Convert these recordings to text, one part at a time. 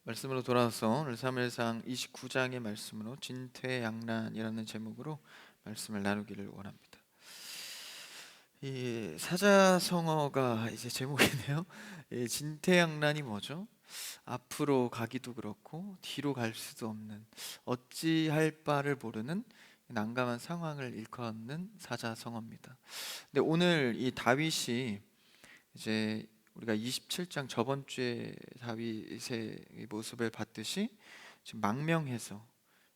말씀으로 돌아와서 오늘 사무엘상 29장의 말씀으로 진퇴양난이라는 제목으로 말씀을 나누기를 원합니다. 이 사자성어가 이제 제목이네요. 이 진퇴양난이 뭐죠? 앞으로 가기도 그렇고 뒤로 갈 수도 없는, 어찌할 바를 모르는 난감한 상황을 일컫는 사자성어입니다. 근데 오늘 이 다윗이 이제 우리가 27장 저번 주에 다윗의 모습을 봤듯이 지금 망명해서,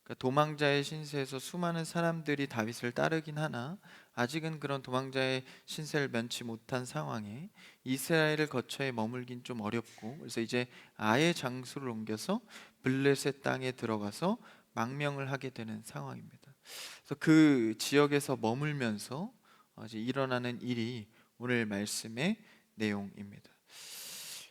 그러니까 도망자의 신세에서 수많은 사람들이 다윗을 따르긴 하나 아직은 그런 도망자의 신세를 면치 못한 상황에 이스라엘을 거처에 머물긴 좀 어렵고, 그래서 이제 아예 장소를 옮겨서 블레셋 땅에 들어가서 망명을 하게 되는 상황입니다. 그래서 그 지역에서 머물면서 이제 일어나는 일이 오늘 말씀의 내용입니다.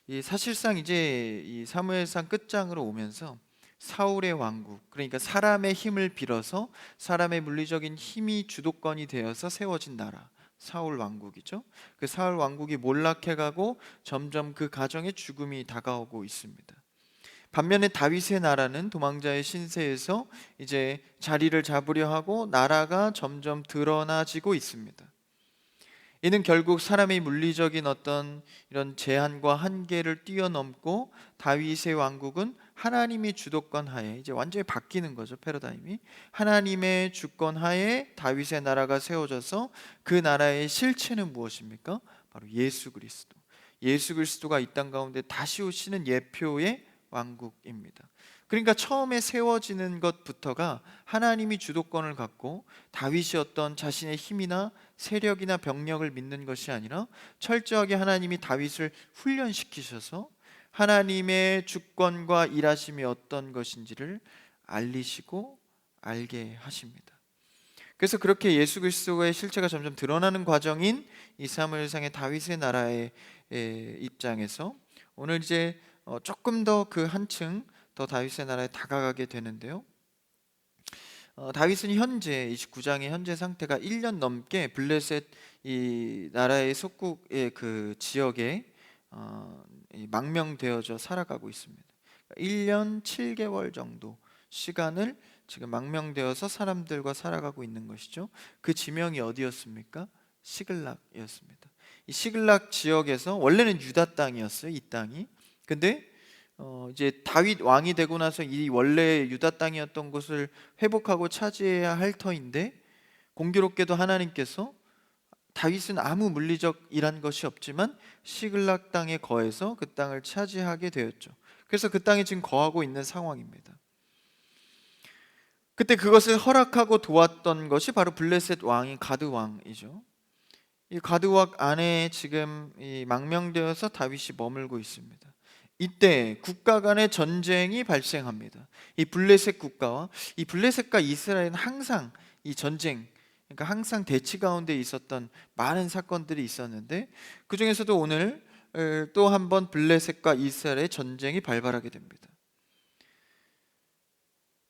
이 사실상 이제 이 사무엘상 끝장으로 오면서 사울의 왕국, 그러니까 사람의 힘을 빌어서 사람의 물리적인 힘이 주도권이 되어서 세워진 나라, 사울 왕국이죠. 그 사울 왕국이 몰락해가고 점점 그 가정의 죽음이 다가오고 있습니다. 반면에 다윗의 나라는 도망자의 신세에서 이제 자리를 잡으려 하고 나라가 점점 드러나지고 있습니다. 이는 결국 사람의 물리적인 어떤 이런 제한과 한계를 뛰어넘고 다윗의 왕국은 하나님의 주도권 하에 이제 완전히 바뀌는 거죠. 패러다임이 하나님의 주권 하에 다윗의 나라가 세워져서 그 나라의 실체는 무엇입니까? 바로 예수 그리스도. 예수 그리스도가 이 땅 가운데 다시 오시는 예표의 왕국입니다. 그러니까 처음에 세워지는 것부터가 하나님이 주도권을 갖고 다윗이 어떤 자신의 힘이나 세력이나 병력을 믿는 것이 아니라 철저하게 하나님이 다윗을 훈련시키셔서 하나님의 주권과 일하심이 어떤 것인지를 알리시고 알게 하십니다. 그래서 그렇게 예수 그리스도의 실체가 점점 드러나는 과정인 이 사무엘상의 다윗의 나라의 입장에서 오늘 이제 조금 더 그 한층 더 다윗의 나라에 다가가게 되는데요. 다윗은 현재 29장의 현재 상태가 1년 넘게 블레셋 이 나라의 속국의 그 지역에 망명되어져 살아가고 있습니다. 1년 7개월 정도 시간을 지금 망명되어서 사람들과 살아가고 있는 것이죠. 그 지명이 어디였습니까? 시글락이었습니다. 이 시글락 지역에서 원래는 유다 땅이었어요. 이 땅이. 근데 이제 다윗 왕이 되고 나서 이 원래 유다 땅이었던 곳을 회복하고 차지해야 할 터인데, 공교롭게도 하나님께서 다윗은 아무 물리적 일한 것이 없지만 시글락 땅에 거해서 그 땅을 차지하게 되었죠. 그래서 그 땅에 지금 거하고 있는 상황입니다. 그때 그것을 허락하고 도왔던 것이 바로 블레셋 왕인 가드 왕이죠. 이 가드 왕 안에 지금 이 망명되어서 다윗이 머물고 있습니다. 이때 국가 간의 전쟁이 발생합니다. 이 블레셋 국가와 이 블레셋과 이스라엘은 항상 이 전쟁, 그러니까 항상 대치 가운데 있었던 많은 사건들이 있었는데, 그 중에서도 오늘 또 한 번 블레셋과 이스라엘의 전쟁이 발발하게 됩니다.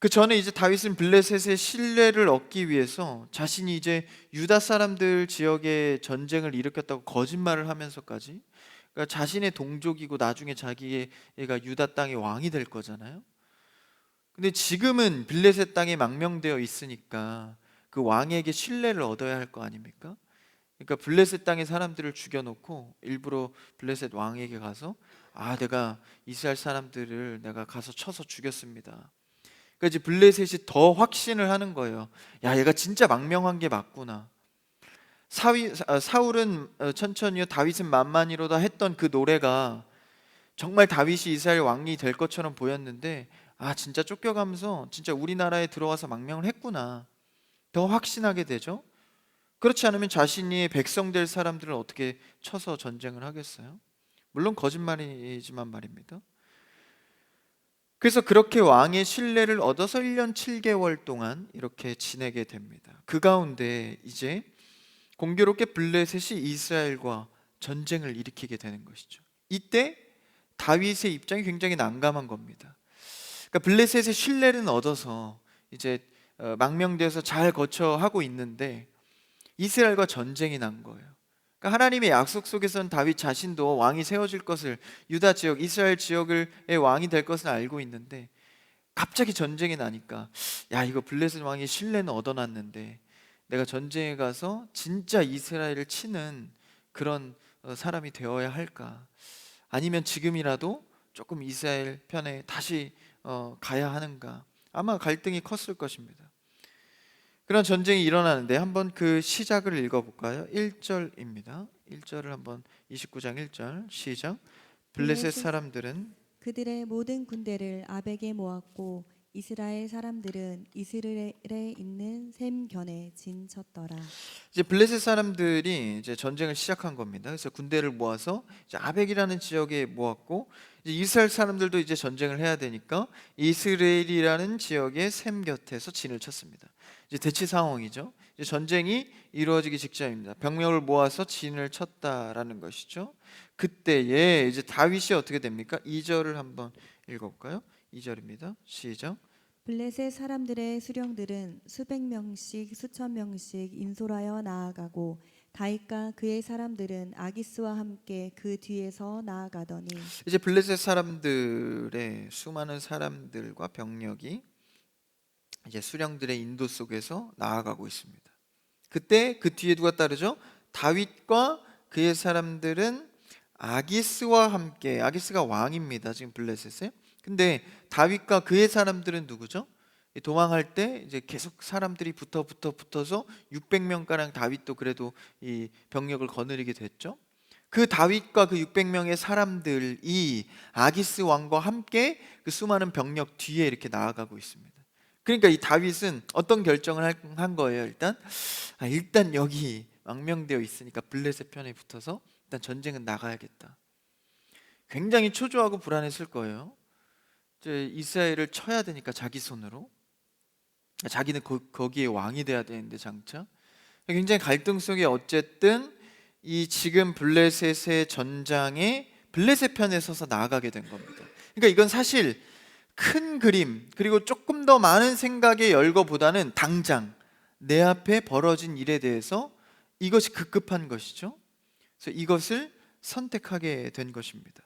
그 전에 이제 다윗은 블레셋의 신뢰를 얻기 위해서 자신이 이제 유다 사람들 지역에 전쟁을 일으켰다고 거짓말을 하면서까지, 그러니까 자신의 동족이고 나중에 자기가 유다 땅의 왕이 될 거잖아요. 근데 지금은 블레셋 땅에 망명되어 있으니까 그 왕에게 신뢰를 얻어야 할 거 아닙니까? 그러니까 블레셋 땅의 사람들을 죽여놓고 일부러 블레셋 왕에게 가서 내가 이스라엘 사람들을 내가 가서 쳐서 죽였습니다. 그러니까 이제 블레셋이 더 확신을 하는 거예요. 야, 얘가 진짜 망명한 게 맞구나. 사울은 천천히요 다윗은 만만히로다 했던 그 노래가 정말 다윗이 이스라엘 왕이 될 것처럼 보였는데, 진짜 쫓겨가면서 진짜 우리나라에 들어와서 망명을 했구나, 더 확신하게 되죠. 그렇지 않으면 자신이 백성 될 사람들을 어떻게 쳐서 전쟁을 하겠어요? 물론 거짓말이지만 말입니다. 그래서 그렇게 왕의 신뢰를 얻어서 1년 7개월 동안 이렇게 지내게 됩니다. 그 가운데 이제 공교롭게 블레셋이 이스라엘과 전쟁을 일으키게 되는 것이죠. 이때 다윗의 입장이 굉장히 난감한 겁니다. 그러니까 블레셋의 신뢰는 얻어서 이제 망명되어서 잘 거처하고 있는데 이스라엘과 전쟁이 난 거예요. 그러니까 하나님의 약속 속에서는 다윗 자신도 왕이 세워질 것을, 유다 지역, 이스라엘 지역의 왕이 될 것을 알고 있는데 갑자기 전쟁이 나니까 야, 이거 블레셋 왕이 신뢰는 얻어놨는데 내가 전쟁에 가서 진짜 이스라엘을 치는 그런 사람이 되어야 할까? 아니면 지금이라도 조금 이스라엘 편에 다시 가야 하는가? 아마 갈등이 컸을 것입니다. 그런 전쟁이 일어나는데 한번 그 시작을 읽어볼까요? 1절입니다. 1절을 한번, 29장 1절 시작. 블레셋 블레셋 사람들은, 그들의 모든 군대를 아벡에 모았고 이스라엘 사람들은 이스라엘에 있는 셈견에 진쳤더라. 이제 블레셋 사람들이 이제 전쟁을 시작한 겁니다. 그래서 군대를 모아서 이제 아벡이라는 지역에 모았고, 이제 이스라엘 사람들도 이제 전쟁을 해야 되니까 이스라엘이라는 지역의 셈 곁에서 진을 쳤습니다. 이제 대치 상황이죠. 이제 전쟁이 이루어지기 직전입니다. 병력을 모아서 진을 쳤다라는 것이죠. 그때에 이제 다윗이 어떻게 됩니까? 2절을 한번 읽어볼까요? 2절입니다. 시작. 블레셋 사람들의 수령들은 수백 명씩 수천 명씩 인솔하여 나아가고 다윗과 그의 사람들은 아기스와 함께 그 뒤에서 나아가더니 이제 블레셋 사람들의 수많은 사람들과 병력이 이제 수령들의 인도 속에서 나아가고 있습니다. 그때 그 뒤에 누가 따르죠? 다윗과 그의 사람들은 아기스와 함께, 아기스가 왕입니다. 지금 블레셋에. 근데 다윗과 그의 사람들은 누구죠? 도망할 때 이제 계속 사람들이 붙어서 600명 가량 다윗도 그래도 이 병력을 거느리게 됐죠. 그 다윗과 그 600명의 사람들이 아기스 왕과 함께 그 수많은 병력 뒤에 이렇게 나아가고 있습니다. 그러니까 이 다윗은 어떤 결정을 한 거예요? 일단 여기 망명되어 있으니까 블레셋 편에 붙어서 일단 전쟁은 나가야겠다. 굉장히 초조하고 불안했을 거예요. 이제 이스라엘을 쳐야 되니까 자기 손으로, 자기는 거기에 왕이 돼야 되는데 장차 굉장히 갈등 속에 어쨌든 이 지금 블레셋의 전장에 블레셋 편에 서서 나아가게 된 겁니다. 그러니까 이건 사실 큰 그림, 그리고 조금 더 많은 생각의 열거보다는 당장 내 앞에 벌어진 일에 대해서 이것이 급급한 것이죠. 그래서 이것을 선택하게 된 것입니다.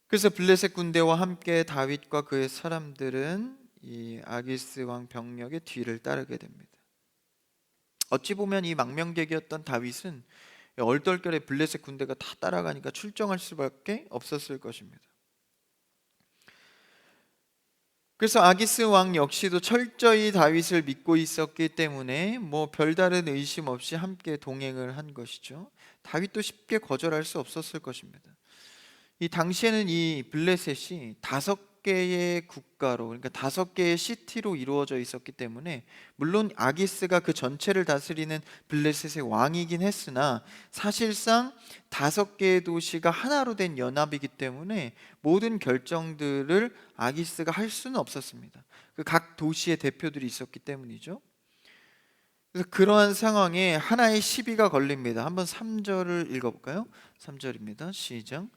그래서 블레셋 군대와 함께 다윗과 그의 사람들은 이 아기스 왕 병력의 뒤를 따르게 됩니다. 어찌 보면 이 망명객이었던 다윗은 얼떨결에 블레셋 군대가 다 따라가니까 출정할 수밖에 없었을 것입니다. 그래서 아기스 왕 역시도 철저히 다윗을 믿고 있었기 때문에 뭐 별다른 의심 없이 함께 동행을 한 것이죠. 다윗도 쉽게 거절할 수 없었을 것입니다. 이 당시에는 이 블레셋이 5개의 국가로, 그러니까 5개의 시티로 이루어져 있었기 때문에 물론 아기스가 그 전체를 다스리는 블레셋의 왕이긴 했으나 사실상 5개의 도시가 하나로 된 연합이기 때문에 모든 결정들을 아기스가 할 수는 없었습니다. 그 각 도시의 대표들이 있었기 때문이죠. 그래서 그러한 상황에 하나의 시비가 걸립니다. 한번 3절을 읽어볼까요? 3절입니다. 시작.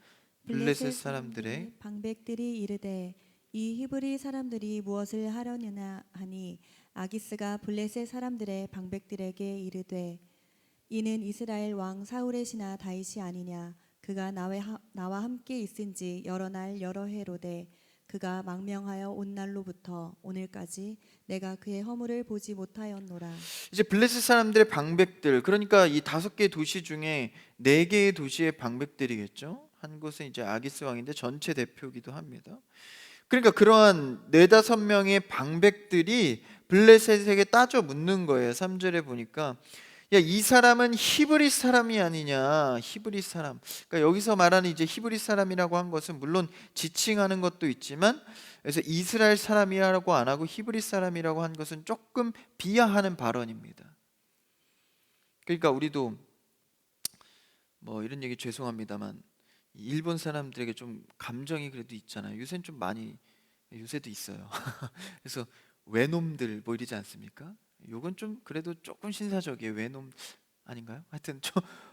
블레셋 블레셋 사람들의, 사람들의 방백들이 이르되 이 히브리 사람들이 무엇을 하려느냐 하니 아기스가 블레셋 사람들의 방백들에게 이르되 이는 이스라엘 왕 사울의 신하 다윗이 아니냐 그가 나와 함께 있은지 여러 날 여러 해로되 그가 망명하여 온 날로부터 오늘까지 내가 그의 허물을 보지 못하였노라. 이제 블레셋 사람들의 방백들, 그러니까 이 5개의 도시 중에 4개의 도시의 방백들이겠죠. 한 곳은 이제 아기스 왕인데 전체 대표기도 합니다. 그러니까 그러한 4-5명의 방백들이 블레셋에게 따져 묻는 거예요. 3절에 보니까 야, 이 사람은 히브리 사람이 아니냐. 히브리 사람. 그러니까 여기서 말하는 이제 히브리 사람이라고 한 것은 물론 지칭하는 것도 있지만, 그래서 이스라엘 사람이라고 안 하고 히브리 사람이라고 한 것은 조금 비하하는 발언입니다. 그러니까 우리도 뭐 이런 얘기 죄송합니다만 일본 사람들에게 좀 감정이 그래도 있잖아요. 요새는 좀 많이, 요새도 있어요. 그래서 외놈들 뭐 이러지 않습니까? 요건 좀 그래도 조금 신사적이에요. 외놈 아닌가요? 하여튼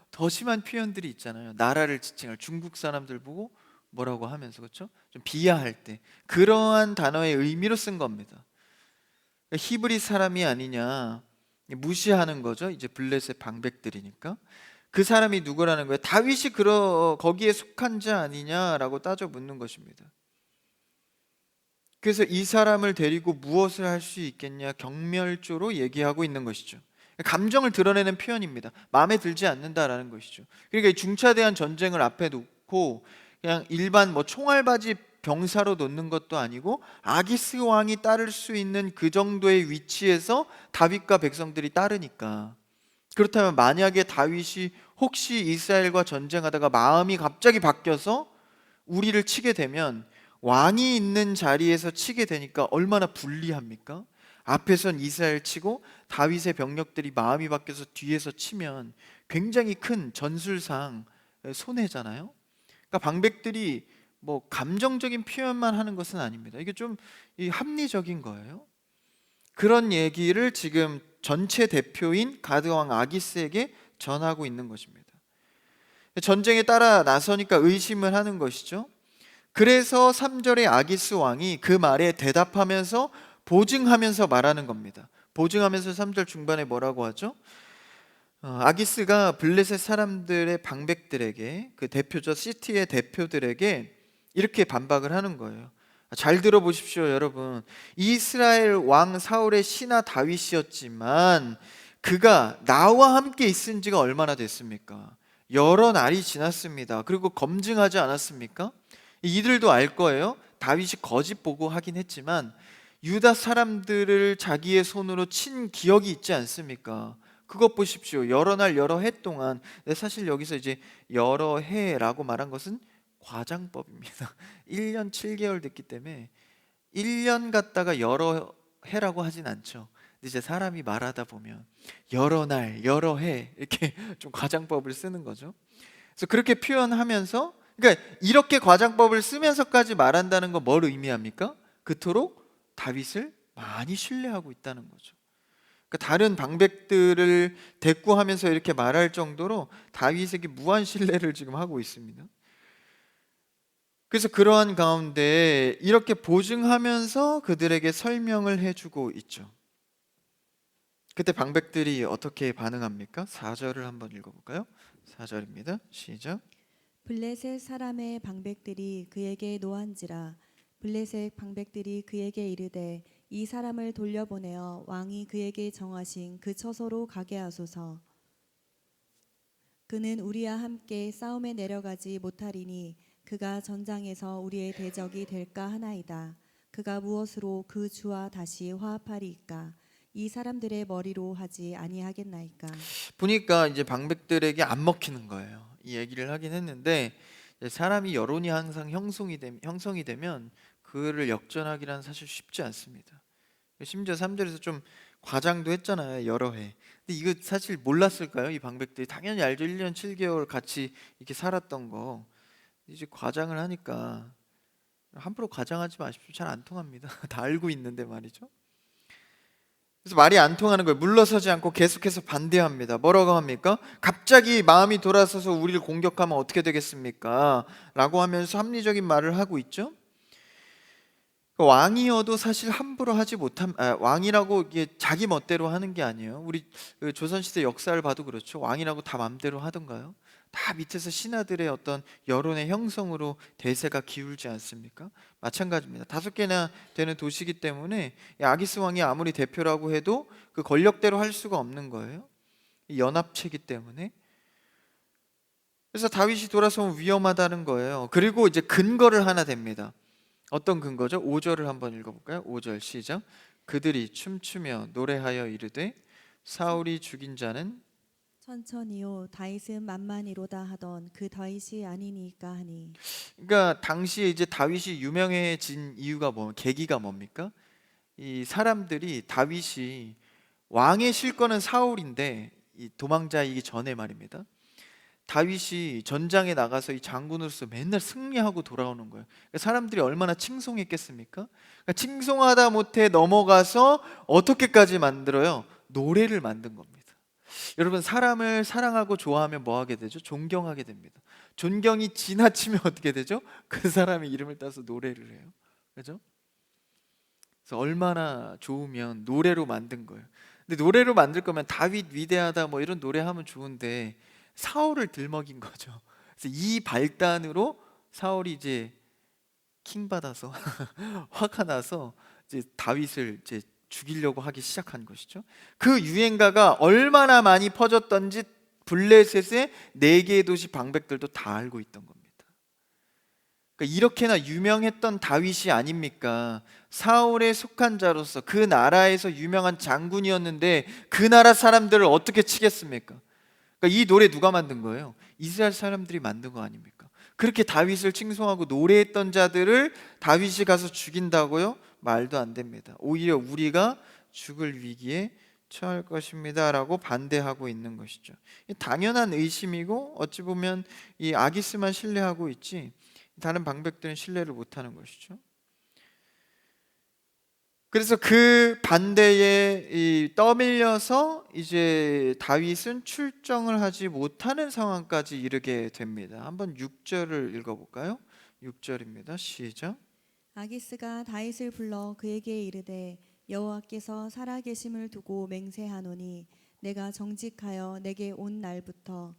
더 심한 표현들이 있잖아요. 나라를 지칭할 중국 사람들 보고 뭐라고 하면서, 그렇죠? 좀 비하할 때 그러한 단어의 의미로 쓴 겁니다. 그러니까 히브리 사람이 아니냐, 무시하는 거죠. 이제 블레셋 방백들이니까. 그 사람이 누구라는 거예요? 다윗이 거기에 속한 자 아니냐라고 따져 묻는 것입니다. 그래서 이 사람을 데리고 무엇을 할 수 있겠냐, 경멸조로 얘기하고 있는 것이죠. 감정을 드러내는 표현입니다. 마음에 들지 않는다라는 것이죠. 그러니까 이 중차대한 전쟁을 앞에 놓고 그냥 일반 뭐 총알바지 병사로 놓는 것도 아니고 아기스 왕이 따를 수 있는 그 정도의 위치에서 다윗과 백성들이 따르니까. 그렇다면 만약에 다윗이 혹시 이스라엘과 전쟁하다가 마음이 갑자기 바뀌어서 우리를 치게 되면, 왕이 있는 자리에서 치게 되니까 얼마나 불리합니까? 앞에선 이스라엘 치고 다윗의 병력들이 마음이 바뀌어서 뒤에서 치면 굉장히 큰 전술상 손해잖아요. 그러니까 방백들이 뭐 감정적인 표현만 하는 것은 아닙니다. 이게 좀 합리적인 거예요. 그런 얘기를 지금 전체 대표인 가드왕 아기스에게 전하고 있는 것입니다. 전쟁에 따라 나서니까 의심을 하는 것이죠. 그래서 3절에 아기스 왕이 그 말에 대답하면서 보증하면서 말하는 겁니다. 보증하면서 3절 중반에 뭐라고 하죠? 아기스가 블레셋 사람들의 방백들에게, 그 대표죠, 시티의 대표들에게 이렇게 반박을 하는 거예요. 잘 들어보십시오, 여러분. 이스라엘 왕 사울의 신하 다윗이었지만 그가 나와 함께 있은 지가 얼마나 됐습니까? 여러 날이 지났습니다. 그리고 검증하지 않았습니까? 이들도 알 거예요. 다윗이 거짓 보고하긴 했지만 유다 사람들을 자기의 손으로 친 기억이 있지 않습니까? 그것 보십시오. 여러 날 여러 해 동안. 사실 여기서 이제 여러 해라고 말한 것은 과장법입니다. 1년 7개월 됐기 때문에 1년 갔다가 여러 해라고 하진 않죠. 근데 이제 사람이 말하다 보면 여러 날 여러 해 이렇게 좀 과장법을 쓰는 거죠. 그래서 그렇게 표현하면서, 그러니까 이렇게 과장법을 쓰면서까지 말한다는 건 뭘 의미합니까? 그토록 다윗을 많이 신뢰하고 있다는 거죠. 그러니까 다른 방백들을 대꾸하면서 이렇게 말할 정도로 다윗에게 무한 신뢰를 지금 하고 있습니다. 그래서 그러한 가운데 이렇게 보증하면서 그들에게 설명을 해주고 있죠. 그때 방백들이 어떻게 반응합니까? 4절을 한번 읽어볼까요? 4절입니다. 시작. 블레셋 사람의 방백들이 그에게 노한지라 블레셋 방백들이 그에게 이르되 이 사람을 돌려보내어 왕이 그에게 정하신 그 처소로 가게 하소서. 그는 우리와 함께 싸움에 내려가지 못하리니 그가 전장에서 우리의 대적이 될까 하나이다. 그가 무엇으로 그 주와 다시 화합하리이까? 이 사람들의 머리로 하지 아니하겠나이까? 보니까 이제 방백들에게 안 먹히는 거예요. 이 얘기를 하긴 했는데, 이제 사람이 여론이 항상 형성이 되면 그를 역전하기란 사실 쉽지 않습니다. 심지어 3절에서 좀 과장도 했잖아요. 여러 해. 근데 이거 사실 몰랐을까요? 이 방백들이 당연히 알죠. 1년 7개월 같이 이렇게 살았던 거. 이제 과장을 하니까 함부로 과장하지 마십시오. 잘 안 통합니다. 다 알고 있는데 말이죠. 그래서 말이 안 통하는 거예요. 물러서지 않고 계속해서 반대합니다. 뭐라고 합니까? 갑자기 마음이 돌아서서 우리를 공격하면 어떻게 되겠습니까? 라고 하면서 합리적인 말을 하고 있죠. 왕이어도 사실 함부로 하지 못한, 왕이라고 이게 자기 멋대로 하는 게 아니에요. 우리 그 조선시대 역사를 봐도 그렇죠. 왕이라고 다 맘대로 하던가요? 다 밑에서 신하들의 어떤 여론의 형성으로 대세가 기울지 않습니까? 마찬가지입니다. 5개나 되는 도시이기 때문에 이 아기스 왕이 아무리 대표라고 해도 그 권력대로 할 수가 없는 거예요. 이 연합체이기 때문에. 그래서 다윗이 돌아서면 위험하다는 거예요. 그리고 이제 근거를 하나 댑니다. 어떤 근거죠? 5절을 한번 읽어볼까요? 5절 시작. 그들이 춤추며 노래하여 이르되 사울이 죽인 자는, 천천히요 다윗은 만만이로다 하던 그 다윗이 아니니까 하니. 그러니까 당시에 이제 다윗이 유명해진 이유가 계기가 뭡니까? 이 사람들이 다윗이 왕의 실권은 사울인데 이 도망자이기 전에 말입니다. 다윗이 전장에 나가서 이 장군으로서 맨날 승리하고 돌아오는 거예요. 그러니까 사람들이 얼마나 칭송했겠습니까? 그러니까 칭송하다 못해 넘어가서 어떻게까지 만들어요? 노래를 만든 겁니다. 여러분, 사람을 사랑하고 좋아하면 뭐 하게 되죠? 존경하게 됩니다. 존경이 지나치면 어떻게 되죠? 그 사람의 이름을 따서 노래를 해요. 그죠? 그래서 얼마나 좋으면 노래로 만든 거예요. 근데 노래로 만들 거면 다윗 위대하다 뭐 이런 노래하면 좋은데 사울을 들먹인 거죠. 그래서 이 발단으로 사울이 이제 킹 받아서 화가 나서 이제 다윗을 이제 죽이려고 하기 시작한 것이죠. 그 유행가가 얼마나 많이 퍼졌던지 블레셋의 4개의 도시 방백들도 다 알고 있던 겁니다. 그러니까 이렇게나 유명했던 다윗이 아닙니까? 사울에 속한 자로서 그 나라에서 유명한 장군이었는데 그 나라 사람들을 어떻게 치겠습니까? 그러니까 이 노래 누가 만든 거예요? 이스라엘 사람들이 만든 거 아닙니까? 그렇게 다윗을 칭송하고 노래했던 자들을 다윗이 가서 죽인다고요? 말도 안 됩니다. 오히려 우리가 죽을 위기에 처할 것입니다 라고 반대하고 있는 것이죠. 당연한 의심이고 어찌 보면 이 아기스만 신뢰하고 있지 다른 방백들은 신뢰를 못하는 것이죠. 그래서 그 반대에 떠밀려서 이제 다윗은 출정을 하지 못하는 상황까지 이르게 됩니다. 한번 6절을 읽어볼까요? 6절입니다. 시작. 아기스가 다윗을 불러 그에게 이르되 여호와께서 살아계심을 두고 맹세하노니 내가 정직하여 내게 온 날부터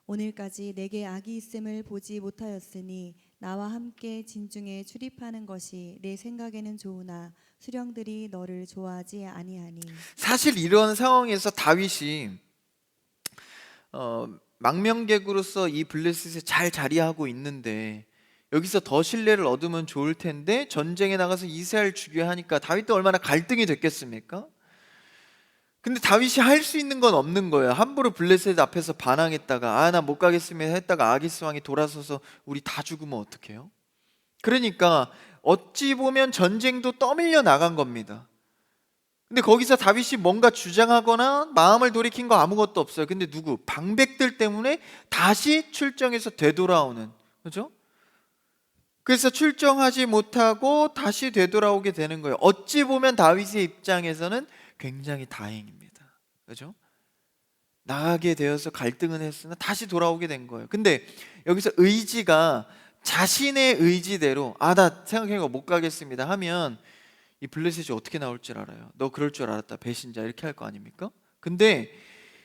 오늘까지 내게 악이 있음을 보지 못하였으니 나와 함께 진중에 출입하는 것이 내 생각에는 좋으나 수령들이 너를 좋아하지 아니하니. 사실 이런 상황에서 다윗이 망명객으로서 이 블레셋에 잘 자리하고 있는데 여기서 더 신뢰를 얻으면 좋을 텐데 전쟁에 나가서 이스라엘 죽여야 하니까 다윗도 얼마나 갈등이 됐겠습니까? 근데 다윗이 할 수 있는 건 없는 거예요. 함부로 블레셋 앞에서 반항했다가 나 못 가겠으면 했다가 아기스 왕이 돌아서서 우리 다 죽으면 어떡해요? 그러니까 어찌 보면 전쟁도 떠밀려 나간 겁니다. 근데 거기서 다윗이 뭔가 주장하거나 마음을 돌이킨 거 아무것도 없어요. 근데 누구? 방백들 때문에 다시 출정해서 되돌아오는, 그죠? 그래서 출정하지 못하고 다시 되돌아오게 되는 거예요. 어찌 보면 다윗의 입장에서는 굉장히 다행입니다. 그죠? 나가게 되어서 갈등은 했으나 다시 돌아오게 된 거예요. 근데 여기서 의지가 자신의 의지대로 나 생각해보니까 못 가겠습니다 하면 이 블레셋이 어떻게 나올 줄 알아요? 너 그럴 줄 알았다 배신자 이렇게 할 거 아닙니까? 근데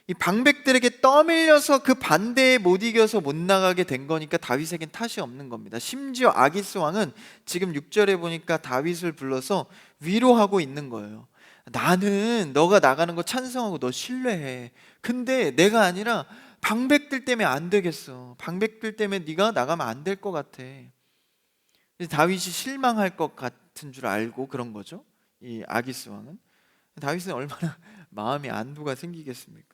이 방백들에게 떠밀려서 그 반대에 못 이겨서 못 나가게 된 거니까 다윗에겐 탓이 없는 겁니다. 심지어 아기스 왕은 지금 6절에 보니까 다윗을 불러서 위로하고 있는 거예요. 나는 너가 나가는 거 찬성하고 너 신뢰해. 근데 내가 아니라 방백들 때문에 안 되겠어. 방백들 때문에 네가 나가면 안 될 것 같아. 다윗이 실망할 것 같은 줄 알고 그런 거죠. 이 아기스 왕은. 다윗은 얼마나 마음이 안도가 생기겠습니까?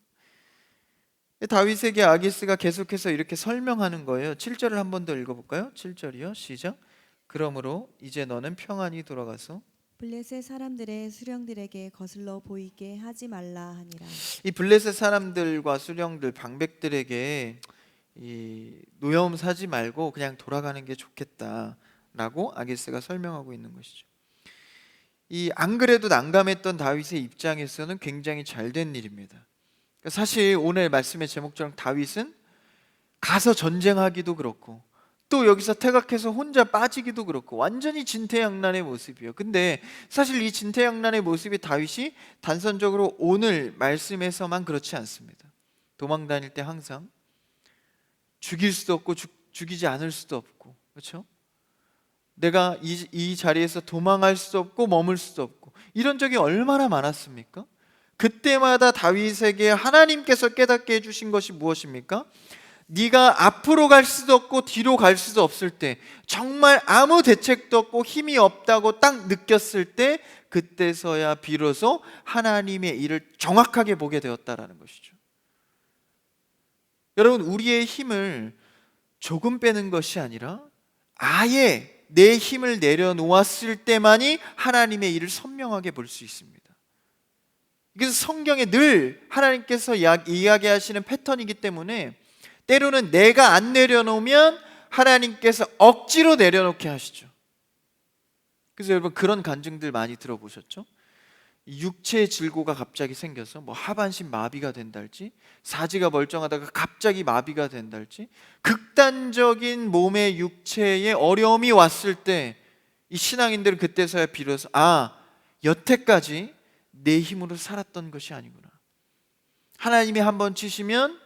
다윗에게 아기스가 계속해서 이렇게 설명하는 거예요. 7절을 한 번 더 읽어볼까요? 7절이요. 시작. 그러므로 이제 너는 평안히 돌아가서 블레셋 사람들의 수령들에게 거슬러 보이게 하지 말라 하니라. 이 블레셋 사람들과 수령들 방백들에게 이 노여움 사지 말고 그냥 돌아가는 게 좋겠다라고 아기스가 설명하고 있는 것이죠. 이 안 그래도 난감했던 다윗의 입장에서는 굉장히 잘된 일입니다. 사실 오늘 말씀의 제목처럼 다윗은 가서 전쟁하기도 그렇고 또 여기서 퇴각해서 혼자 빠지기도 그렇고 완전히 진퇴양난의 모습이에요. 근데 사실 이 진퇴양난의 모습이 다윗이 단선적으로 오늘 말씀에서만 그렇지 않습니다. 도망 다닐 때 항상 죽일 수도 없고 죽이지 않을 수도 없고, 그렇죠? 내가 이 자리에서 도망할 수도 없고 머물 수도 없고 이런 적이 얼마나 많았습니까? 그때마다 다윗에게 하나님께서 깨닫게 해주신 것이 무엇입니까? 네가 앞으로 갈 수도 없고 뒤로 갈 수도 없을 때 정말 아무 대책도 없고 힘이 없다고 딱 느꼈을 때 그때서야 비로소 하나님의 일을 정확하게 보게 되었다라는 것이죠. 여러분, 우리의 힘을 조금 빼는 것이 아니라 아예 내 힘을 내려놓았을 때만이 하나님의 일을 선명하게 볼 수 있습니다. 그래서 성경에 늘 하나님께서 이야기하시는 패턴이기 때문에 때로는 내가 안 내려놓으면 하나님께서 억지로 내려놓게 하시죠. 그래서 여러분 그런 간증들 많이 들어보셨죠? 육체의 질고가 갑자기 생겨서 뭐 하반신 마비가 된달지 사지가 멀쩡하다가 갑자기 마비가 된달지 극단적인 몸의 육체에 어려움이 왔을 때 이 신앙인들은 그때서야 비로소 여태까지 내 힘으로 살았던 것이 아니구나. 하나님이 한번 치시면,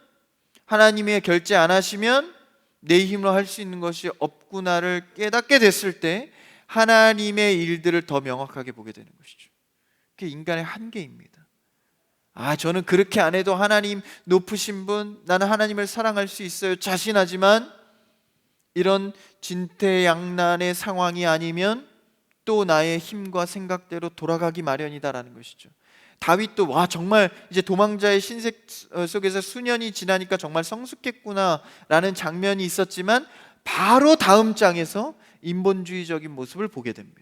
하나님의 결제 안 하시면 내 힘으로 할 수 있는 것이 없구나를 깨닫게 됐을 때 하나님의 일들을 더 명확하게 보게 되는 것이죠. 그게 인간의 한계입니다. 저는 그렇게 안 해도 하나님 높으신 분, 나는 하나님을 사랑할 수 있어요 자신하지만 이런 진퇴양난의 상황이 아니면 또 나의 힘과 생각대로 돌아가기 마련이다라는 것이죠. 다윗도 정말 이제 도망자의 신세 속에서 수년이 지나니까 정말 성숙했구나라는 장면이 있었지만 바로 다음 장에서 인본주의적인 모습을 보게 됩니다.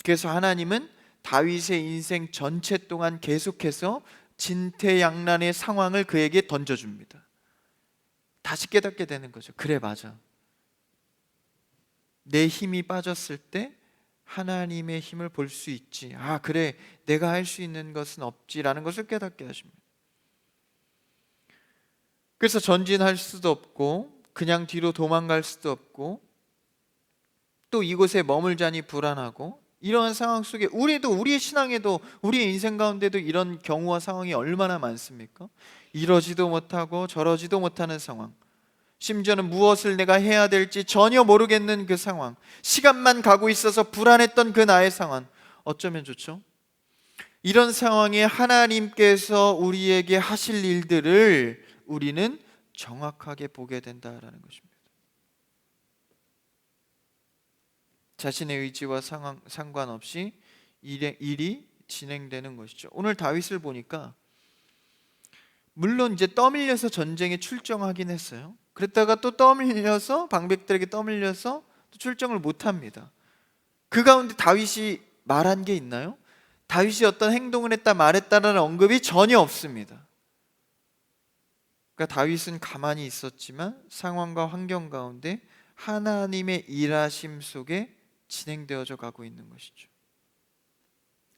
그래서 하나님은 다윗의 인생 전체 동안 계속해서 진퇴양난의 상황을 그에게 던져줍니다. 다시 깨닫게 되는 거죠. 그래, 맞아. 내 힘이 빠졌을 때 하나님의 힘을 볼 수 있지. 그래, 내가 할 수 있는 것은 없지라는 것을 깨닫게 하십니다. 그래서 전진할 수도 없고 그냥 뒤로 도망갈 수도 없고 또 이곳에 머물자니 불안하고, 이런 상황 속에 우리의 신앙에도 우리의 인생 가운데도 이런 경우와 상황이 얼마나 많습니까? 이러지도 못하고 저러지도 못하는 상황, 심지어는 무엇을 내가 해야 될지 전혀 모르겠는 그 상황, 시간만 가고 있어서 불안했던 그 나의 상황, 어쩌면 좋죠? 이런 상황에 하나님께서 우리에게 하실 일들을 우리는 정확하게 보게 된다라는 것입니다. 자신의 의지와 상황 상관없이 일이 진행되는 것이죠. 오늘 다윗을 보니까 물론 이제 떠밀려서 전쟁에 출정하긴 했어요. 그랬다가 또 떠밀려서 방백들에게 떠밀려서 또 출정을 못합니다. 그 가운데 다윗이 말한 게 있나요? 다윗이 어떤 행동을 했다 말했다라는 언급이 전혀 없습니다. 그러니까 다윗은 가만히 있었지만 상황과 환경 가운데 하나님의 일하심 속에 진행되어져 가고 있는 것이죠.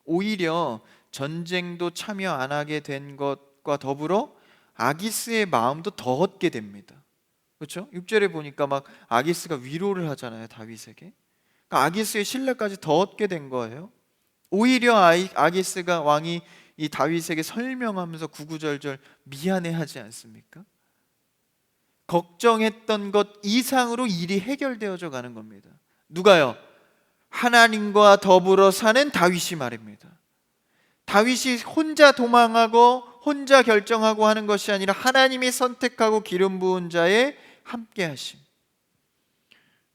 오히려 전쟁도 참여 안 하게 된 것과 더불어 아기스의 마음도 더 얻게 됩니다. 그렇죠? 6절에 보니까 막 아기스가 위로를 하잖아요, 다윗에게. 그러니까 아기스의 신뢰까지 더 얻게 된 거예요. 오히려 아기스가 왕이 이 다윗에게 설명하면서 구구절절 미안해하지 않습니까? 걱정했던 것 이상으로 일이 해결되어져 가는 겁니다. 누가요? 하나님과 더불어 사는 다윗이 말입니다. 다윗이 혼자 도망하고 혼자 결정하고 하는 것이 아니라 하나님이 선택하고 기름 부은 자의 함께 하심.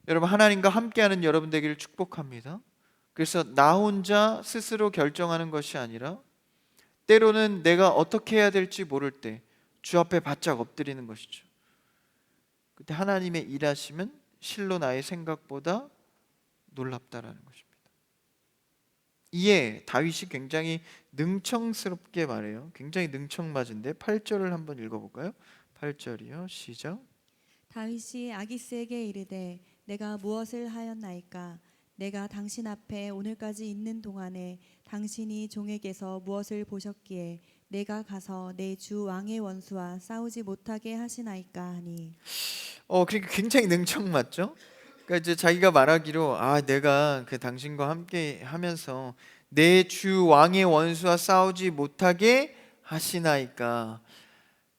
여러분, 하나님과 함께하는 여러분 되기를 축복합니다. 그래서 나 혼자 스스로 결정하는 것이 아니라 때로는 내가 어떻게 해야 될지 모를 때 주 앞에 바짝 엎드리는 것이죠. 그때 하나님의 일하심은 실로 나의 생각보다 놀랍다라는 것입니다. 이에 다윗이 굉장히 능청스럽게 말해요. 굉장히 능청맞은데 8절을 한번 읽어볼까요? 8절이요, 시작. 다윗이 아기스에게 이르되 내가 무엇을 하였나이까? 내가 당신 앞에 오늘까지 있는 동안에 당신이 종에게서 무엇을 보셨기에 내가 가서 내 주 왕의 원수와 싸우지 못하게 하시나이까 하니. 그러니까 굉장히 능청맞죠? 그러니까 이제 자기가 말하기로 내가 그 당신과 함께 하면서 내 주 왕의 원수와 싸우지 못하게 하시나이까.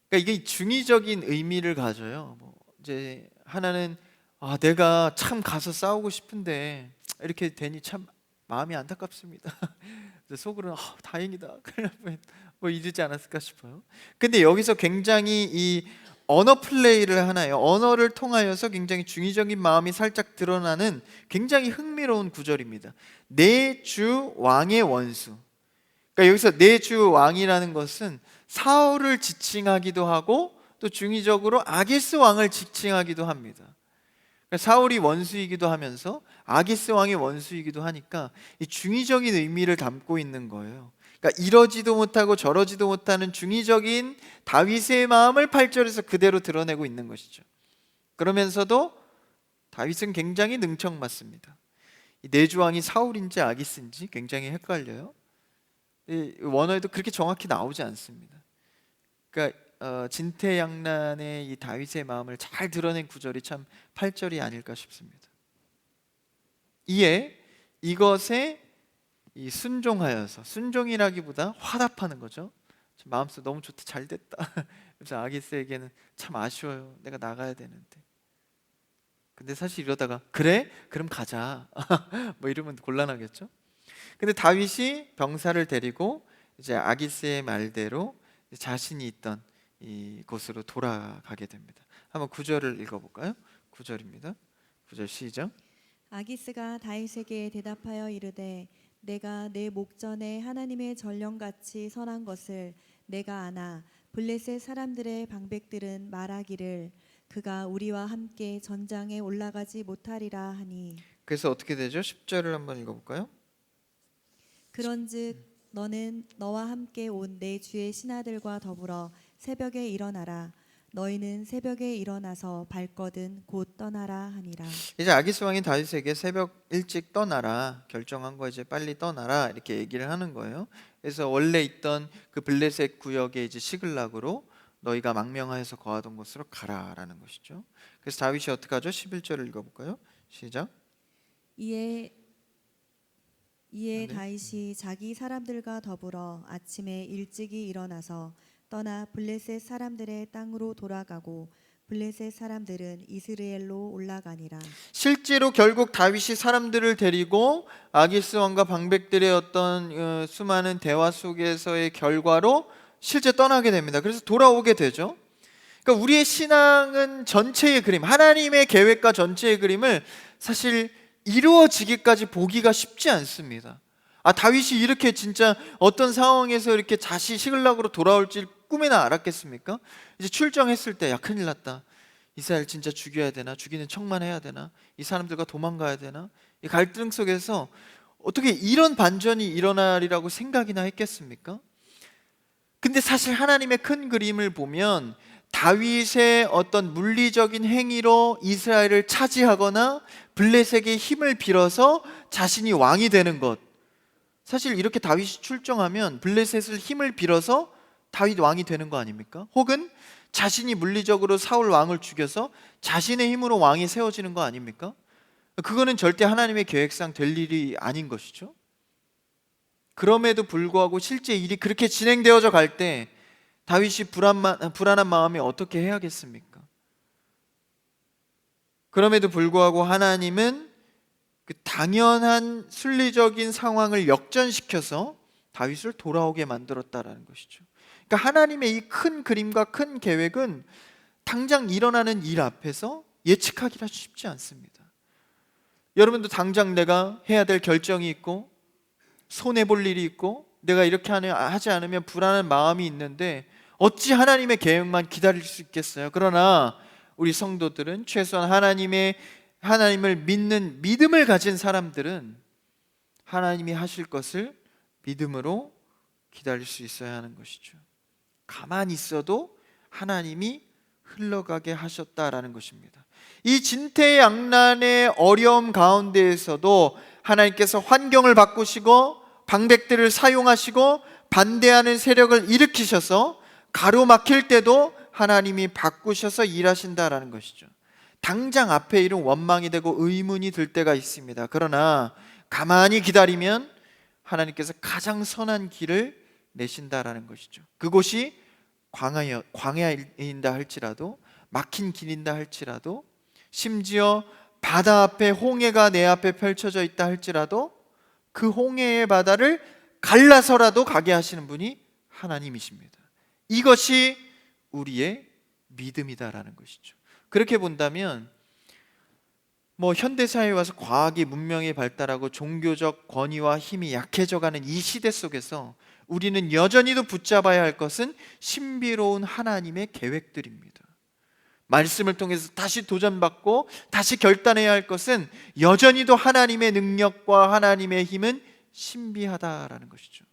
그러니까 이게 중의적인 의미를 가져요. 이제 하나는 내가 참 가서 싸우고 싶은데 이렇게 되니 참 마음이 안타깝습니다. 속으로는 다행이다. 이러지 않았을까 싶어요. 근데 여기서 굉장히 이 언어 플레이를 하나요. 언어를 통하여서 굉장히 중의적인 마음이 살짝 드러나는 굉장히 흥미로운 구절입니다. 내 주 왕의 원수. 그러니까 여기서 내 주 왕이라는 것은 사울을 지칭하기도 하고 또 중의적으로 아기스 왕을 지칭하기도 합니다. 그러니까 사울이 원수이기도 하면서 아기스 왕의 원수이기도 하니까 이 중의적인 의미를 담고 있는 거예요. 그러니까 이러지도 못하고 저러지도 못하는 중의적인 다윗의 마음을 8절에서 그대로 드러내고 있는 것이죠. 그러면서도 다윗은 굉장히 능청맞습니다. 내 주왕이 사울인지 아기스인지 굉장히 헷갈려요. 원어에도 그렇게 정확히 나오지 않습니다. 그러니까 진퇴양난의 이 다윗의 마음을 잘 드러낸 구절이 참 8절이 아닐까 싶습니다. 이에 이것에 이 순종하여서, 순종이라기보다 화답하는 거죠. 마음속 너무 좋다, 잘 됐다. 그래서 아기스에게는 참 아쉬워요. 내가 나가야 되는데. 근데 사실 이러다가 그래? 그럼 가자. 뭐 이러면 곤란하겠죠. 근데 다윗이 병사를 데리고 이제 아기스의 말대로 자신이 있던 이 곳으로 돌아가게 됩니다. 한번 9절을 읽어볼까요? 9절입니다. 9절 시작. 아기스가 다윗에게 대답하여 이르되 내가 내 목전에 하나님의 전령같이 선한 것을 내가 아나 블레셋 사람들의 방백들은 말하기를 그가 우리와 함께 전장에 올라가지 못하리라 하니 그래서 어떻게 되죠? 10절을 한번 읽어볼까요? 그런즉 너는 너와 함께 온 내 주의 신하들과 더불어 새벽에 일어나라 너희는 새벽에 일어나서 발거든 곧 떠나라 하니라. 이제 아기스 왕이 다윗에게 새벽 일찍 떠나라, 결정한 거 이제 빨리 떠나라 이렇게 얘기를 하는 거예요. 그래서 원래 있던 그 블레셋 구역의 이제 시글락으로 너희가 망명하여서 거하던 곳으로 가라라는 것이죠. 그래서 다윗이 어떻게 하죠? 11절을 읽어볼까요? 시작. 이에 네. 다윗이 자기 사람들과 더불어 아침에 일찍이 일어나서 떠나 블레셋 사람들의 땅으로 돌아가고 블레셋 사람들은 이스라엘로 올라가니라. 실제로 결국 다윗이 사람들을 데리고 아기스 왕과 방백들의 어떤 수많은 대화 속에서의 결과로 실제 떠나게 됩니다. 그래서 돌아오게 되죠. 그러니까 우리의 신앙은 전체의 그림, 하나님의 계획과 전체의 그림을 사실 이루어지기까지 보기가 쉽지 않습니다. 다윗이 이렇게 진짜 어떤 상황에서 이렇게 다시 시글락으로 돌아올지 꿈에나 알았겠습니까? 이제 출정했을 때 야 큰일 났다. 이스라엘 진짜 죽여야 되나? 죽이는 척만 해야 되나? 이 사람들과 도망가야 되나? 이 갈등 속에서 어떻게 이런 반전이 일어나리라고 생각이나 했겠습니까? 근데 사실 하나님의 큰 그림을 보면 다윗의 어떤 물리적인 행위로 이스라엘을 차지하거나 블레셋의 힘을 빌어서 자신이 왕이 되는 것, 사실 이렇게 다윗이 출정하면 블레셋을 힘을 빌어서 다윗 왕이 되는 거 아닙니까? 혹은 자신이 물리적으로 사울 왕을 죽여서 자신의 힘으로 왕이 세워지는 거 아닙니까? 그거는 절대 하나님의 계획상 될 일이 아닌 것이죠. 그럼에도 불구하고 실제 일이 그렇게 진행되어져 갈 때 다윗이 불안한 마음이 어떻게 해야겠습니까? 그럼에도 불구하고 하나님은 그 당연한 순리적인 상황을 역전시켜서 다윗을 돌아오게 만들었다라는 것이죠. 그러니까 하나님의 이 큰 그림과 큰 계획은 당장 일어나는 일 앞에서 예측하기가 쉽지 않습니다. 여러분도 당장 내가 해야 될 결정이 있고 손해볼 일이 있고 내가 이렇게 하지 않으면 불안한 마음이 있는데 어찌 하나님의 계획만 기다릴 수 있겠어요? 그러나 우리 성도들은 최소한 하나님을 믿는 믿음을 가진 사람들은 하나님이 하실 것을 믿음으로 기다릴 수 있어야 하는 것이죠. 가만히 있어도 하나님이 흘러가게 하셨다라는 것입니다. 이 진퇴양난의 어려움 가운데에서도 하나님께서 환경을 바꾸시고 방백들을 사용하시고 반대하는 세력을 일으키셔서 가로막힐 때도 하나님이 바꾸셔서 일하신다라는 것이죠. 당장 앞에 이른 원망이 되고 의문이 들 때가 있습니다. 그러나 가만히 기다리면 하나님께서 가장 선한 길을 내신다라는 것이죠. 그곳이 광야인다 할지라도 막힌 길인다 할지라도 심지어 바다 앞에 홍해가 내 앞에 펼쳐져 있다 할지라도 그 홍해의 바다를 갈라서라도 가게 하시는 분이 하나님이십니다. 이것이 우리의 믿음이다라는 것이죠. 그렇게 본다면 현대사회에 와서 과학이 문명이 발달하고 종교적 권위와 힘이 약해져가는 이 시대 속에서 우리는 여전히도 붙잡아야 할 것은 신비로운 하나님의 계획들입니다. 말씀을 통해서 다시 도전받고 다시 결단해야 할 것은 여전히도 하나님의 능력과 하나님의 힘은 신비하다라는 것이죠.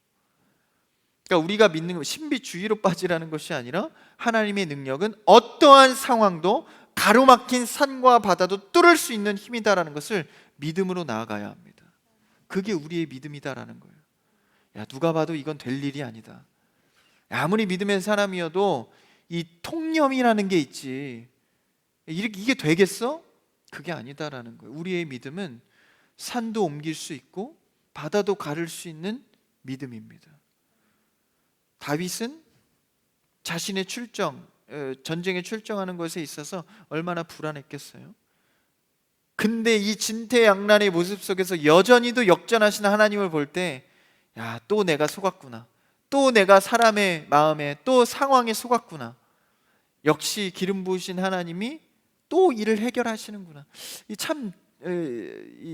그러니까 우리가 믿는 신비주의로 빠지라는 것이 아니라 하나님의 능력은 어떠한 상황도 가로막힌 산과 바다도 뚫을 수 있는 힘이다라는 것을 믿음으로 나아가야 합니다. 그게 우리의 믿음이다라는 거예요. 누가 봐도 이건 될 일이 아니다. 아무리 믿음의 사람이어도 이 통념이라는 게 있지. 이게 되겠어? 그게 아니다라는 거예요. 우리의 믿음은 산도 옮길 수 있고 바다도 가를 수 있는 믿음입니다. 다윗은 자신의 전쟁에 출정하는 것에 있어서 얼마나 불안했겠어요. 근데 이 진퇴양난의 모습 속에서 여전히도 역전하시는 하나님을 볼 때, 야, 또 내가 속았구나. 또 내가 사람의 마음에, 또 상황에 속았구나. 역시 기름 부으신 하나님이 또 일을 해결하시는구나.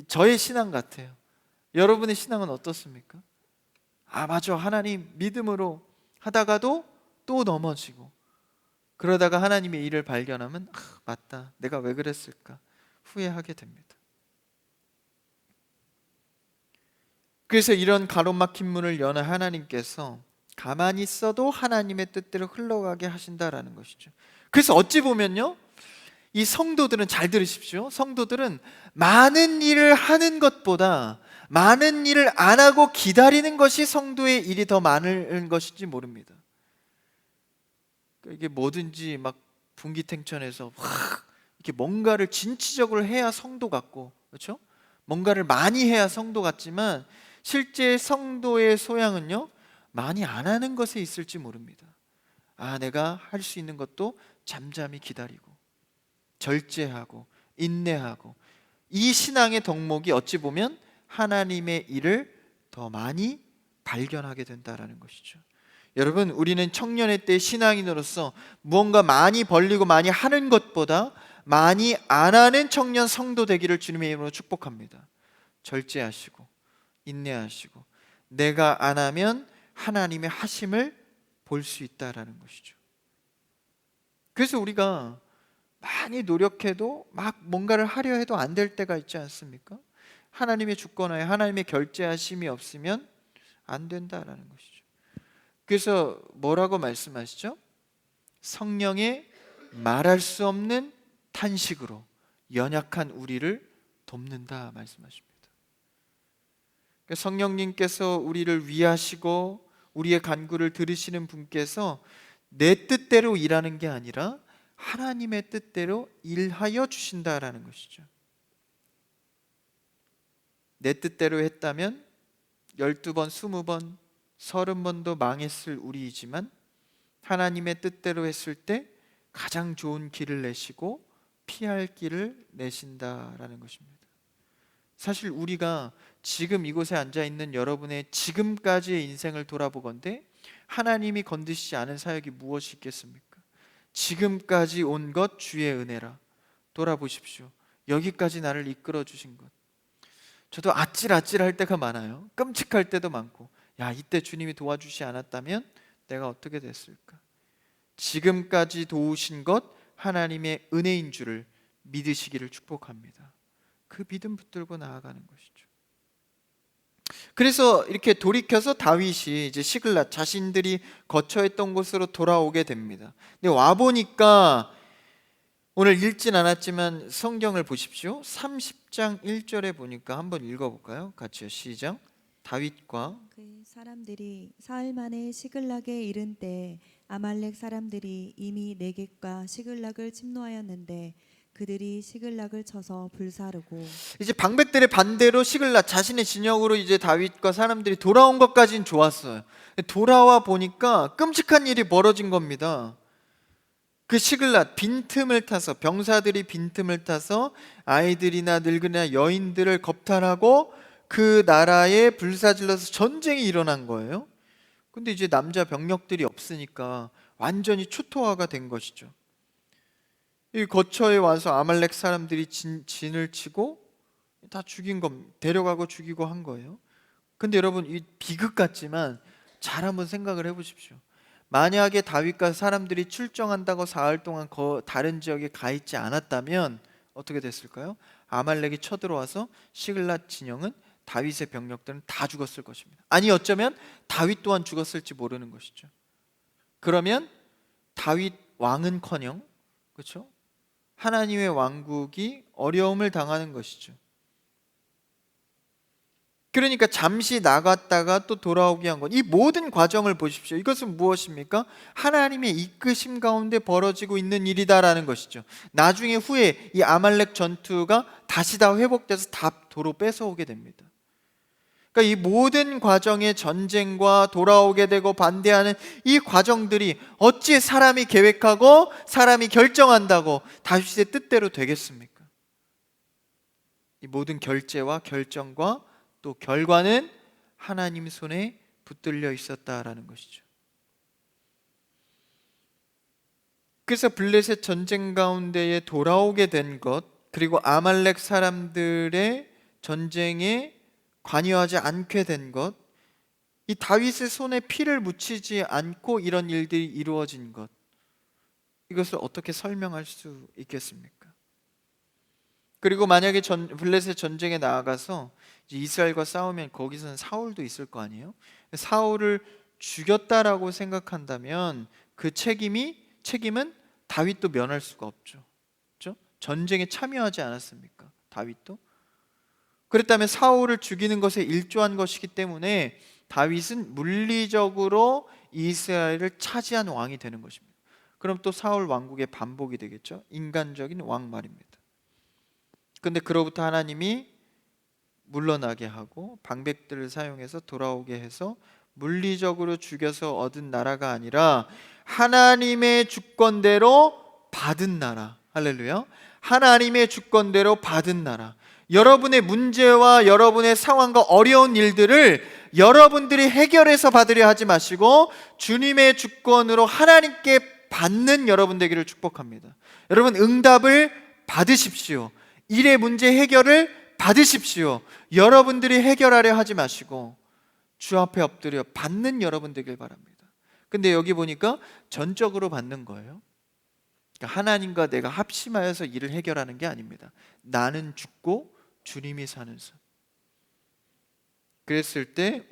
저의 신앙 같아요. 여러분의 신앙은 어떻습니까? 맞아, 하나님 믿음으로 하다가도 또 넘어지고, 그러다가 하나님의 일을 발견하면 맞다, 내가 왜 그랬을까 후회하게 됩니다. 그래서 이런 가로막힌 문을 여는 하나님께서 가만히 있어도 하나님의 뜻대로 흘러가게 하신다라는 것이죠. 그래서 어찌 보면요, 이 성도들은, 잘 들으십시오, 성도들은 많은 일을 하는 것보다 많은 일을 안 하고 기다리는 것이 성도의 일이 더 많은 것인지 모릅니다. 이게 뭐든지 막 분기탱천해서 이렇게 뭔가를 진취적으로 해야 성도 같고, 그렇죠? 뭔가를 많이 해야 성도 같지만 실제 성도의 소양은요, 많이 안 하는 것에 있을지 모릅니다. 내가 할 수 있는 것도 잠잠히 기다리고 절제하고 인내하고, 이 신앙의 덕목이 어찌 보면 하나님의 일을 더 많이 발견하게 된다라는 것이죠. 여러분, 우리는 청년의 때 신앙인으로서 무언가 많이 벌리고 많이 하는 것보다 많이 안 하는 청년 성도 되기를 주님의 이름으로 축복합니다. 절제하시고 인내하시고, 내가 안 하면 하나님의 하심을 볼 수 있다라는 것이죠. 그래서 우리가 많이 노력해도 막 뭔가를 하려 해도 안 될 때가 있지 않습니까? 하나님의 주권하에 하나님의 결제하심이 없으면 안 된다라는 것이죠. 그래서 뭐라고 말씀하시죠? 성령의 말할 수 없는 탄식으로 연약한 우리를 돕는다 말씀하십니다. 성령님께서 우리를 위하시고 우리의 간구를 들으시는 분께서 내 뜻대로 일하는 게 아니라 하나님의 뜻대로 일하여 주신다라는 것이죠. 내 뜻대로 했다면 12번, 20번, 30번도 망했을 우리이지만, 하나님의 뜻대로 했을 때 가장 좋은 길을 내시고 피할 길을 내신다라는 것입니다. 사실 우리가 지금 이곳에 앉아 있는 여러분의 지금까지의 인생을 돌아보건대 하나님이 건드시지 않은 사역이 무엇이 있겠습니까? 지금까지 온 것 주의 은혜라. 돌아보십시오. 여기까지 나를 이끌어 주신 것. 저도 아찔아찔할 때가 많아요. 끔찍할 때도 많고, 이때 주님이 도와주시 않았다면 내가 어떻게 됐을까? 지금까지 도우신 것 하나님의 은혜인 줄을 믿으시기를 축복합니다. 그 믿음 붙들고 나아가는 것이죠. 그래서 이렇게 돌이켜서 다윗이 이제 시글랏, 자신들이 거처했던 곳으로 돌아오게 됩니다. 근데 와 보니까, 오늘 읽진 않았지만 성경을 보십시오. 30장 1절에 보니까 한번 읽어볼까요? 같이요. 시작. 다윗과 그 사람들이 사흘 만에 시글락에 이른 때 아말렉 사람들이 이미 네겝과 시글락을 침노하였는데 그들이 시글락을 쳐서 불사르고, 이제 방백들의 반대로 시글락 자신의 진영으로 이제 다윗과 사람들이 돌아온 것까지는 좋았어요. 돌아와 보니까 끔찍한 일이 벌어진 겁니다. 그 시글락, 빈틈을 타서, 병사들이 빈틈을 타서 아이들이나 늙은이나 여인들을 겁탈하고 그 나라에 불사질러서 전쟁이 일어난 거예요. 근데 이제 남자 병력들이 없으니까 완전히 초토화가 된 것이죠. 이 거처에 와서 아말렉 사람들이 진을 치고 다 죽인 겁니다. 데려가고 죽이고 한 거예요. 근데 여러분, 이 비극 같지만 잘 한번 생각을 해보십시오. 만약에 다윗과 사람들이 출정한다고 사흘 동안 다른 지역에 가 있지 않았다면 어떻게 됐을까요? 아말렉이 쳐들어와서 시글랏 진영은, 다윗의 병력들은 다 죽었을 것입니다. 아니, 어쩌면 다윗 또한 죽었을지 모르는 것이죠. 그러면 다윗 왕은커녕, 그렇죠? 하나님의 왕국이 어려움을 당하는 것이죠. 그러니까 잠시 나갔다가 또 돌아오게 한 것, 이 모든 과정을 보십시오. 이것은 무엇입니까? 하나님의 이끄심 가운데 벌어지고 있는 일이다라는 것이죠. 나중에 후에 이 아말렉 전투가 다시 다 회복돼서 다 도로 뺏어오게 됩니다. 그러니까 이 모든 과정의 전쟁과 돌아오게 되고 반대하는 이 과정들이 어찌 사람이 계획하고 사람이 결정한다고 다윗의 뜻대로 되겠습니까? 이 모든 결제와 결정과 또 결과는 하나님 손에 붙들려 있었다라는 것이죠. 그래서 블레셋 전쟁 가운데에 돌아오게 된 것, 그리고 아말렉 사람들의 전쟁에 관여하지 않게 된 것, 이 다윗의 손에 피를 묻히지 않고 이런 일들이 이루어진 것, 이것을 어떻게 설명할 수 있겠습니까? 그리고 만약에 블레셋 전쟁에 나아가서 이제 이스라엘과 싸우면 거기서는 사울도 있을 거 아니에요? 사울을 죽였다라고 생각한다면 그 책임은 다윗도 면할 수가 없죠. 그렇죠? 전쟁에 참여하지 않았습니까? 다윗도. 그렇다면 사울을 죽이는 것에 일조한 것이기 때문에 다윗은 물리적으로 이스라엘을 차지한 왕이 되는 것입니다. 그럼 또 사울 왕국의 반복이 되겠죠. 인간적인 왕 말입니다. 근데 그로부터 하나님이 물러나게 하고 방백들을 사용해서 돌아오게 해서 물리적으로 죽여서 얻은 나라가 아니라 하나님의 주권대로 받은 나라. 할렐루야. 하나님의 주권대로 받은 나라. 여러분의 문제와 여러분의 상황과 어려운 일들을 여러분들이 해결해서 받으려 하지 마시고 주님의 주권으로 하나님께 받는 여러분 되기를 축복합니다. 여러분, 응답을 받으십시오. 일의 문제 해결을 받으십시오. 여러분들이 해결하려 하지 마시고 주 앞에 엎드려 받는 여러분 되길 바랍니다. 근데 여기 보니까 전적으로 받는 거예요. 그러니까 하나님과 내가 합심하여서 일을 해결하는 게 아닙니다. 나는 죽고 주님이 사는 삶. 그랬을 때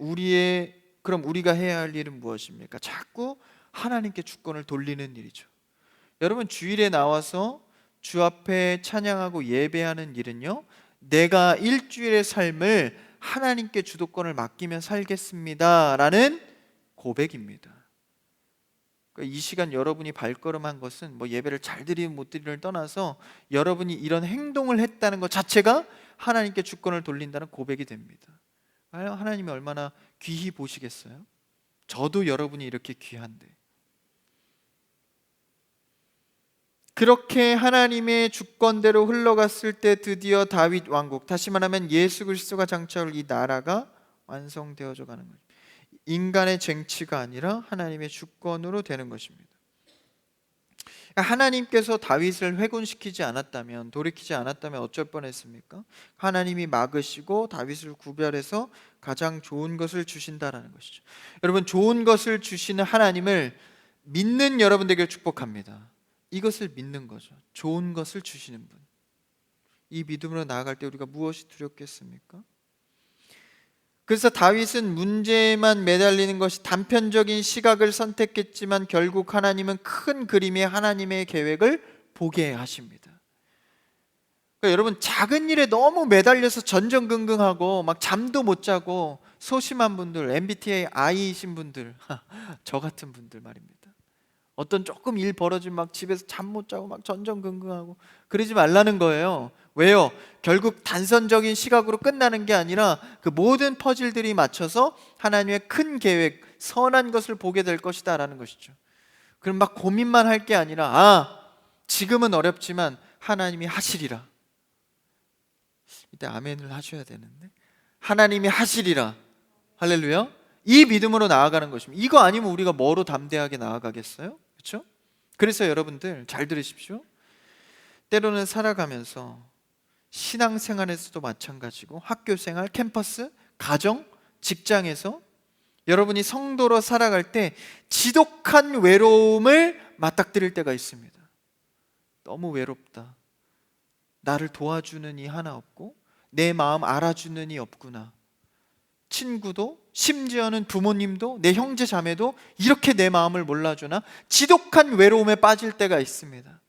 그럼 우리가 해야 할 일은 무엇입니까? 자꾸 하나님께 주권을 돌리는 일이죠. 여러분, 주일에 나와서 주 앞에 찬양하고 예배하는 일은요, 내가 일주일의 삶을 하나님께 주도권을 맡기며 살겠습니다 라는 고백입니다. 그러니까 이 시간 여러분이 발걸음한 것은 뭐 예배를 잘 드리든 못 드리든을 떠나서 여러분이 이런 행동을 했다는 것 자체가 하나님께 주권을 돌린다는 고백이 됩니다. 하나님이 얼마나 귀히 보시겠어요? 저도 여러분이 이렇게 귀한데. 그렇게 하나님의 주권대로 흘러갔을 때 드디어 다윗 왕국, 다시 말하면 예수 그리스도가 장차올 이 나라가 완성되어져 가는 거예요. 인간의 쟁취가 아니라 하나님의 주권으로 되는 것입니다. 하나님께서 다윗을 회군시키지 않았다면, 돌이키지 않았다면 어쩔 뻔했습니까? 하나님이 막으시고 다윗을 구별해서 가장 좋은 것을 주신다라는 것이죠. 여러분, 좋은 것을 주시는 하나님을 믿는 여러분 되길 축복합니다. 이것을 믿는 거죠. 좋은 것을 주시는 분. 이 믿음으로 나아갈 때 우리가 무엇이 두렵겠습니까? 그래서 다윗은 문제에만 매달리는 것이 단편적인 시각을 선택했지만 결국 하나님은 큰 그림의 하나님의 계획을 보게 하십니다. 그러니까 여러분, 작은 일에 너무 매달려서 전전긍긍하고 막 잠도 못 자고 소심한 분들, MBTI I이신 분들, 저 같은 분들 말입니다. 어떤 조금 일 벌어지면 막 집에서 잠 못 자고 막 전전긍긍하고 그러지 말라는 거예요. 왜요? 결국 단선적인 시각으로 끝나는 게 아니라 그 모든 퍼즐들이 맞춰서 하나님의 큰 계획, 선한 것을 보게 될 것이다 라는 것이죠. 그럼 막 고민만 할 게 아니라 지금은 어렵지만 하나님이 하시리라. 이때 아멘을 하셔야 되는데, 하나님이 하시리라. 할렐루야. 이 믿음으로 나아가는 것입니다. 이거 아니면 우리가 뭐로 담대하게 나아가겠어요? 그렇죠? 그래서 여러분들 잘 들으십시오. 때로는 살아가면서 신앙생활에서도 마찬가지고 학교생활, 캠퍼스, 가정, 직장에서 여러분이 성도로 살아갈 때 지독한 외로움을 맞닥뜨릴 때가 있습니다. 너무 외롭다. 나를 도와주는 이 하나 없고 내 마음 알아주는 이 없구나. 친구도, 심지어는 부모님도, 내 형제 자매도 이렇게 내 마음을 몰라주나 지독한 외로움에 빠질 때가 있습니다.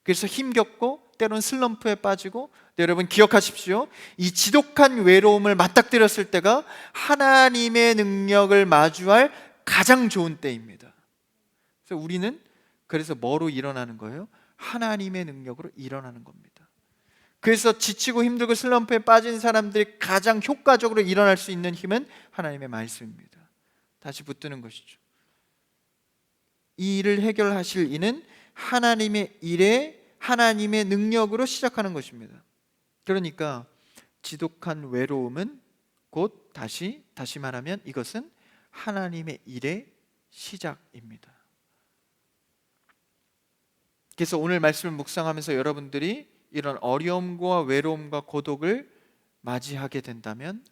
그래서 힘겹고 때로는 슬럼프에 빠지고, 여러분 기억하십시오. 이 지독한 외로움을 맞닥뜨렸을 때가 하나님의 능력을 마주할 가장 좋은 때입니다. 그래서 우리는 뭐로 일어나는 거예요? 하나님의 능력으로 일어나는 겁니다. 그래서 지치고 힘들고 슬럼프에 빠진 사람들이 가장 효과적으로 일어날 수 있는 힘은 하나님의 말씀입니다. 다시 붙드는 것이죠. 이 일을 해결하실 이는 하나님의 일에 하나님의 능력으로 시작하는 것입니다. 그러니까 지독한 외로움은 곧 다시 말하면 이것은 하나님의 일의 시작입니다. 그래서 오늘 말씀을 묵상하면서 여러분들이 이런 어려움과 외로움과 고독을 맞이하게 된다면,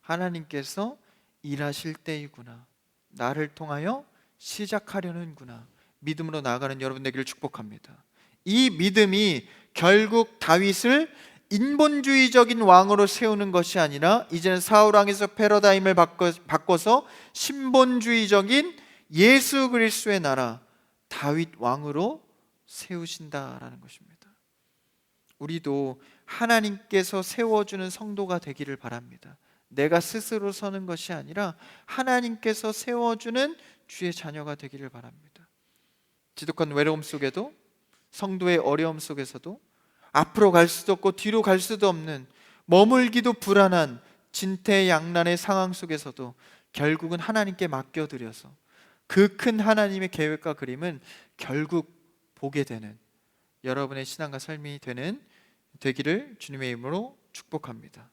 하나님께서 일하실 때이구나, 나를 통하여 시작하려는구나, 믿음으로 나아가는 여러분 되기를 축복합니다. 이 믿음이 결국 다윗을 인본주의적인 왕으로 세우는 것이 아니라 이제는 사울 왕에서 패러다임을 바꿔서 신본주의적인 예수 그리스도의 나라 다윗 왕으로 세우신다라는 것입니다. 우리도 하나님께서 세워주는 성도가 되기를 바랍니다. 내가 스스로 서는 것이 아니라 하나님께서 세워주는 주의 자녀가 되기를 바랍니다. 지독한 외로움 속에도, 성도의 어려움 속에서도, 앞으로 갈 수도 없고 뒤로 갈 수도 없는, 머물기도 불안한 진퇴양난의 상황 속에서도 결국은 하나님께 맡겨드려서 그 큰 하나님의 계획과 그림은 결국 보게 되는 여러분의 신앙과 삶이 되기를 주님의 이름으로 축복합니다.